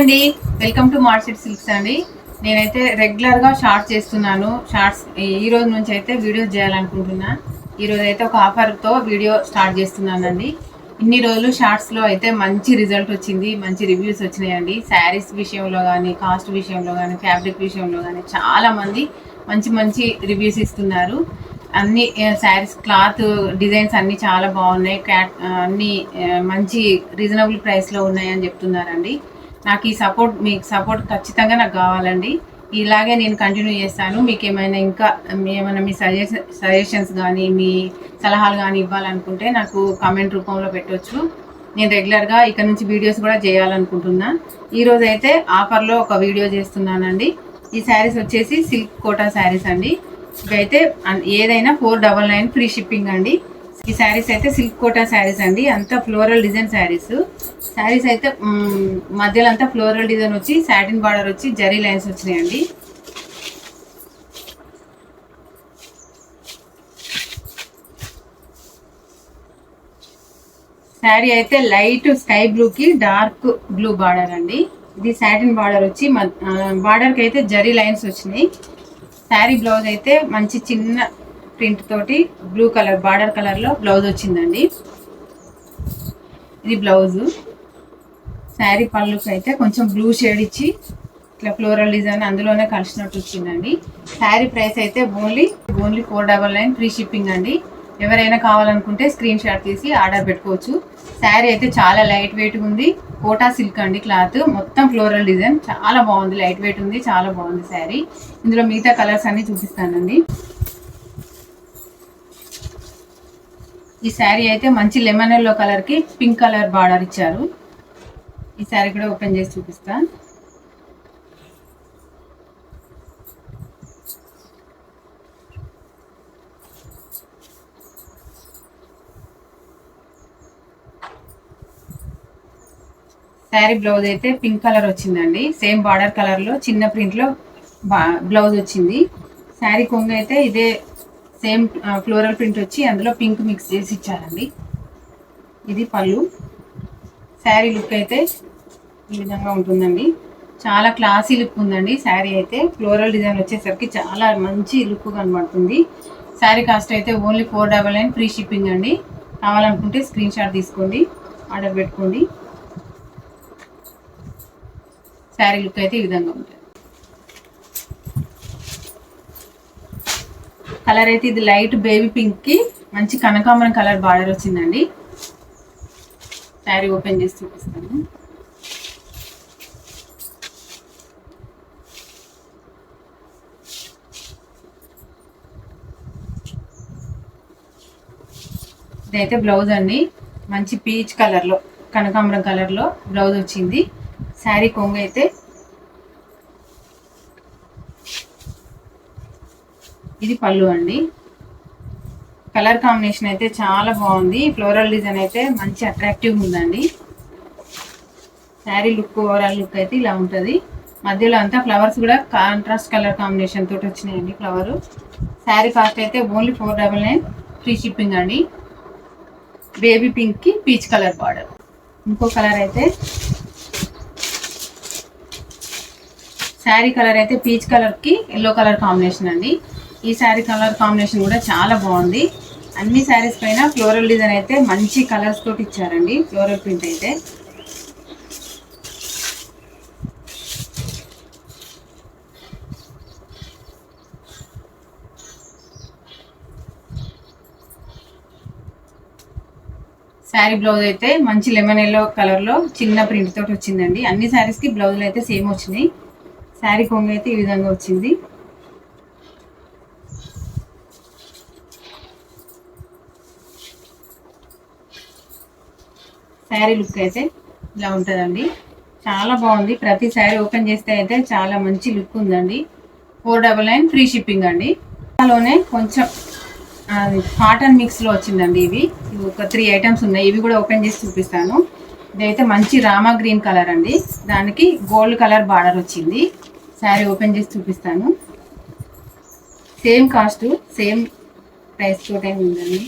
అండి, welcome to market silks అండి. నేనైతే రెగ్యులర్గా షార్ట్స్ చేస్తున్నాను. షార్ట్స్ ఈ రోజు నుంచి అయితే వీడియో చేయాలనుకుంటున్నా. ఈరోజు అయితే ఒక ఆఫర్తో వీడియో స్టార్ట్ చేస్తున్నానండి. ఇన్ని రోజులు షార్ట్స్లో అయితే మంచి రిజల్ట్ వచ్చింది, మంచి రివ్యూస్ వచ్చినాయండి. శారీస్ విషయంలో కానీ, కాస్ట్ విషయంలో కానీ, ఫ్యాబ్రిక్ విషయంలో కానీ చాలామంది మంచి మంచి రివ్యూస్ ఇస్తున్నారు. అన్ని శారీస్ క్లాత్ డిజైన్స్ అన్నీ చాలా బాగున్నాయి. అన్నీ మంచి రీజనబుల్ ప్రైస్లో ఉన్నాయని చెప్తున్నారండి. నాకు ఈ సపోర్ట్, మీకు సపోర్ట్ ఖచ్చితంగా నాకు కావాలండి. ఇలాగే నేను కంటిన్యూ చేస్తాను. మీకు ఏమైనా మీ సజెషన్స్ కానీ, మీ సలహాలు కానీ ఇవ్వాలనుకుంటే నాకు కామెంట్ రూపంలో పెట్టవచ్చు. నేను రెగ్యులర్గా ఇక్కడ నుంచి వీడియోస్ కూడా చేయాలనుకుంటున్నా. ఈరోజు అయితే ఆఫర్లో ఒక వీడియో చేస్తున్నానండి. ఈ శారీస్ వచ్చేసి సిల్క్ కోటా శారీస్ అండి. ఇవైతే ఏదైనా 499 ఫ్రీ షిప్పింగ్ అండి. ఈ శారీస్ అయితే సిల్క్ కోటా శారీస్ అండి. అంతా ఫ్లోరల్ డిజైన్ శారీస్ అయితే మధ్యలో అంతా ఫ్లోరల్ డిజైన్ వచ్చి సాటిన్ బార్డర్ వచ్చి జరీ లైన్స్ వచ్చినాయండి. శారీ అయితే లైట్ స్కై బ్లూకి డార్క్ బ్లూ బార్డర్ అండి. ఇది సాటిన్ బార్డర్ వచ్చి బార్డర్కి అయితే జరీ లైన్స్ వచ్చినాయి. శారీ బ్లౌజ్ అయితే మంచి చిన్న ప్రింట్ తోటి బ్లూ కలర్ బార్డర్ కలర్లో బ్లౌజ్ వచ్చిందండి. ఇది బ్లౌజు. శారీ పళ్ళుకి అయితే కొంచెం బ్లూ షేడ్ ఇచ్చి ఇట్లా ఫ్లోరల్ డిజైన్ అందులోనే కలిసినట్టు వచ్చిందండి. శారీ ప్రైస్ అయితే ఓన్లీ 499 ఫ్రీ షిప్పింగ్ అండి. ఎవరైనా కావాలనుకుంటే స్క్రీన్ షాట్ తీసి ఆర్డర్ పెట్టుకోవచ్చు. శారీ అయితే చాలా లైట్ వెయిట్ ఉంది. కోటా సిల్క్ అండి. క్లాత్ మొత్తం ఫ్లోరల్ డిజైన్ చాలా బాగుంది. లైట్ వెయిట్ ఉంది, చాలా బాగుంది శారీ. ఇందులో మిగతా కలర్స్ అన్ని చూపిస్తానండి. ఈ శారీ అయితే మంచి లెమన్ ఎల్లో కలర్కి పింక్ కలర్ బార్డర్ ఇచ్చారు. ఈ శారీ కూడా ఓపెన్ చేసి చూపిస్తా. శారీ బ్లౌజ్ అయితే పింక్ కలర్ వచ్చిందండి. సేమ్ బార్డర్ కలర్లో చిన్న ప్రింట్లో బ్లౌజ్ వచ్చింది. శారీ కొంగు అయితే ఇదే సేమ్ ఫ్లోరల్ ప్రింట్ వచ్చి అందులో పింక్ మిక్స్ చేసి ఇచ్చారండి. ఇది పళ్ళు. శారీ లుక్ అయితే ఈ విధంగా ఉంటుందండి. చాలా క్లాసీ లుక్ ఉందండి. శారీ అయితే ఫ్లోరల్ డిజైన్ వచ్చేసరికి చాలా మంచి లుక్ కనబడుతుంది. శారీ కాస్ట్ అయితే ఓన్లీ 499 ఫ్రీ షిప్పింగ్ అండి. కావాలనుకుంటే స్క్రీన్ షాట్ తీసుకోండి, ఆర్డర్ పెట్టుకోండి. శారీ లుక్ అయితే ఈ విధంగా ఉంటుంది. కలర్ అయితే ఇది లైట్ బేబీ పింక్కి మంచి కనకాంబరం కలర్ బార్డర్ వచ్చిందండి. శారీ ఓపెన్ చేసి చూపిస్తాను. ఇదైతే బ్లౌజ్ అండి. మంచి పీచ్ కలర్లో కనకాంబరం కలర్లో బ్లౌజ్ వచ్చింది. శారీ కొంగు అయితే ఇది పళ్ళు అండి. కలర్ కాంబినేషన్ అయితే చాలా బాగుంది. ఫ్లోరల్ డిజైన్ అయితే మంచి అట్రాక్టివ్ ఉందండి. శారీ లుక్ ఓవరాల్ లుక్ అయితే ఇలా ఉంటుంది. మధ్యలో అంతా ఫ్లవర్స్ కూడా కాంట్రాస్ట్ కలర్ కాంబినేషన్ తోటి వచ్చినాయండి ఫ్లవరు. శారీ కాస్ట్ అయితే ఓన్లీ 499 ఫ్రీ షిప్పింగ్ అండి. బేబీ పింక్కి పీచ్ కలర్ బార్డర్. ఇంకో కలర్ అయితే శారీ కలర్ అయితే పీచ్ కలర్కి ఎల్లో కలర్ కాంబినేషన్ అండి. ఈ శారీ కలర్ కాంబినేషన్ కూడా చాలా బాగుంది. అన్ని శారీస్ పైన ఫ్లోరల్ డిజైన్ అయితే మంచి కలర్స్ తోటి ఇచ్చారండి. ఫ్లోరల్ ప్రింట్ అయితే శారీ బ్లౌజ్ అయితే మంచి లెమన్ ఎల్లో కలర్లో చిన్న ప్రింట్ తోటి వచ్చిందండి. అన్ని శారీస్కి బ్లౌజులు అయితే సేమ్ వచ్చినాయి. శారీ కొంగు అయితే ఈ విధంగా వచ్చింది. శారీ లుక్ అయితే ఇలా ఉంటుందండి. చాలా బాగుంది. ప్రతి శారీ ఓపెన్ చేస్తే అయితే చాలా మంచి లుక్ ఉందండి. 499 ఫ్రీ షిప్పింగ్ అండి. అలానే కొంచెం కాటన్ మిక్స్లో వచ్చిందండి. ఇవి ఒక 3 ఐటమ్స్ ఉన్నాయి. ఇవి కూడా ఓపెన్ చేసి చూపిస్తాను. ఇదైతే మంచి రామా గ్రీన్ కలర్ అండి. దానికి గోల్డ్ కలర్ బార్డర్ వచ్చింది. శారీ ఓపెన్ చేసి చూపిస్తాను. సేమ్ కాస్ట్, సేమ్ ప్రైస్ తోటే ఉందండి.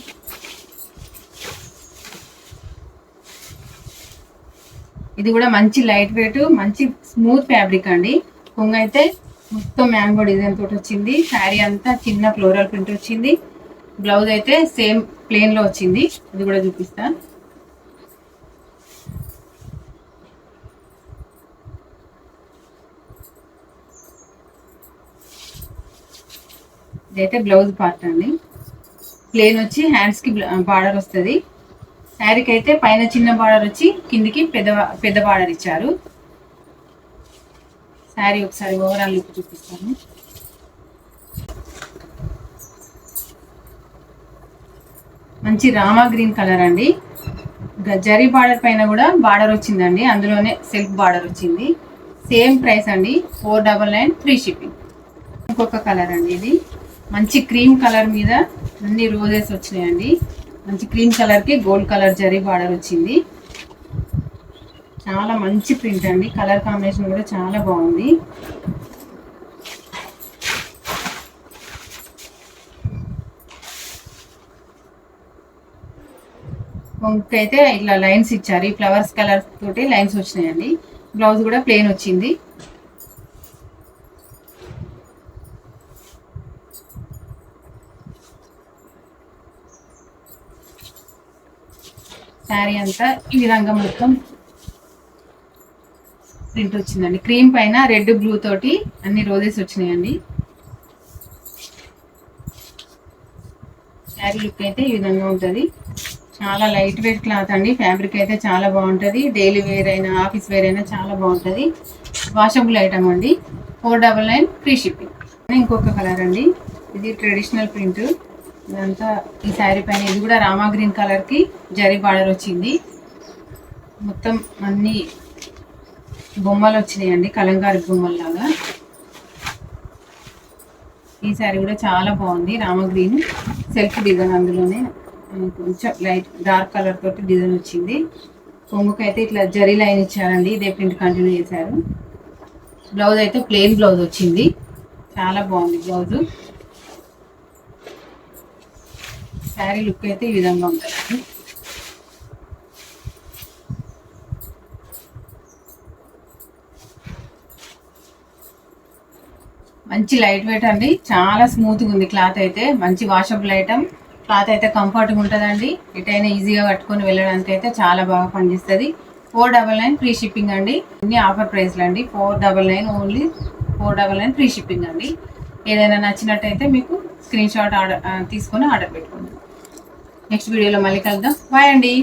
ఇది కూడా మంచి లైట్ వెయిట్, మంచి స్మూత్ ఫ్యాబ్రిక్ అండి. కొంగు అయితే మొత్తం మ్యాంగో డిజైన్ తోటి వచ్చింది. శారీ అంతా చిన్న ఫ్లోరల్ ప్రింట్ వచ్చింది. బ్లౌజ్ అయితే సేమ్ ప్లెయిన్ లో వచ్చింది. ఇది కూడా చూపిస్తా. ఇదైతే బ్లౌజ్ పార్ట్ అండి. ప్లెయిన్ వచ్చి హ్యాండ్స్ కి బార్డర్ వస్తుంది. శారీకి అయితే పైన చిన్న బార్డర్ వచ్చి కిందికి పెద్ద బార్డర్ ఇచ్చారు. శారీ ఒకసారి ఓవరాల్ లుక్ చూపిస్తాను. మంచి రామా గ్రీన్ కలర్ అండి. జరీ బార్డర్ పైన కూడా బార్డర్ వచ్చిందండి. అందులోనే సెల్ఫ్ బార్డర్ వచ్చింది. సేమ్ ప్రైస్ అండి, 499 ఫ్రీ షిప్పింగ్. ఇంకొక కలర్ అండి, ఇది మంచి క్రీమ్ కలర్ మీద అన్ని రోజెస్ వచ్చినాయండి. మంచి క్రీమ్ కలర్ కి గోల్డ్ కలర్ జరీ బార్డర్ వచ్చింది. చాలా మంచి ప్రింట్ అండి. కలర్ కాంబినేషన్ కూడా చాలా బాగుంది. అయితే ఇట్లా లైన్స్ ఇచ్చారు. ఈ ఫ్లవర్స్ కలర్ తోటి లైన్స్ వచ్చినాయండి. బ్లౌజ్ కూడా ప్లెయిన్ వచ్చింది. శారీ అంతా ఈ విధంగా మొత్తం ప్రింట్ వచ్చిందండి. క్రీమ్ పైన రెడ్ బ్లూ తోటి అన్ని రోజెస్ వచ్చినాయండి. శారీ లుక్ అయితే ఈ విధంగా ఉంటుంది. చాలా లైట్ వెయిట్ క్లాత్ అండి. ఫ్యాబ్రిక్ అయితే చాలా బాగుంటుంది. డైలీ వేర్ అయినా ఆఫీస్ వేర్ అయినా చాలా బాగుంటుంది. వాషబుల్ ఐటమ్ అండి. 499 ఫ్రీ షిప్పింగ్. ఇంకొక కలర్ అండి, ఇది ట్రెడిషనల్ ప్రింట్. ఇదంతా ఈ శారీ పైన ఇది కూడా రామా గ్రీన్ కలర్ కి జరీ బార్డర్ వచ్చింది. మొత్తం అన్ని బొమ్మలు వచ్చినాయండి, కలంకారీ బొమ్మల్లాగా. ఈ శారీ కూడా చాలా బాగుంది. రామా గ్రీన్ సెల్ఫ్ డిజైన్, అందులోనే కొంచెం లైట్ డార్క్ కలర్ తోటి డిజైన్ వచ్చింది. కొంగుకి అయితే ఇట్లా జరీ లైన్ ఇచ్చారండి. ఇదే ప్రింట్ కంటిన్యూ చేశారు. బ్లౌజ్ అయితే ప్లెయిన్ బ్లౌజ్ వచ్చింది. చాలా బాగుంది బ్లౌజ్. శారీ లుక్ అయితే ఈ విధంగా ఉంటుంది. మంచి లైట్ వెయిట్ అండి. చాలా స్మూత్గా ఉంది క్లాత్ అయితే. మంచి వాషబుల్ ఐటమ్. క్లాత్ అయితే కంఫర్ట్గా ఉంటుందండి. ఎటైనా ఈజీగా కట్టుకొని వెళ్ళడానికి అయితే చాలా బాగా పనిచేస్తుంది. 499 ఫ్రీ షిప్పింగ్ అండి. అన్ని ఆఫర్ ప్రైస్లు అండి. 499 ఓన్లీ 499 ఫ్రీ షిప్పింగ్ అండి. ఏదైనా నచ్చినట్టయితే మీకు స్క్రీన్ షాట్ తీసుకొని ఆర్డర్ పెట్టుకోండి. నెక్స్ట్ వీడియోలో మళ్ళీ కలుద్దాం. బాయ్ అండి.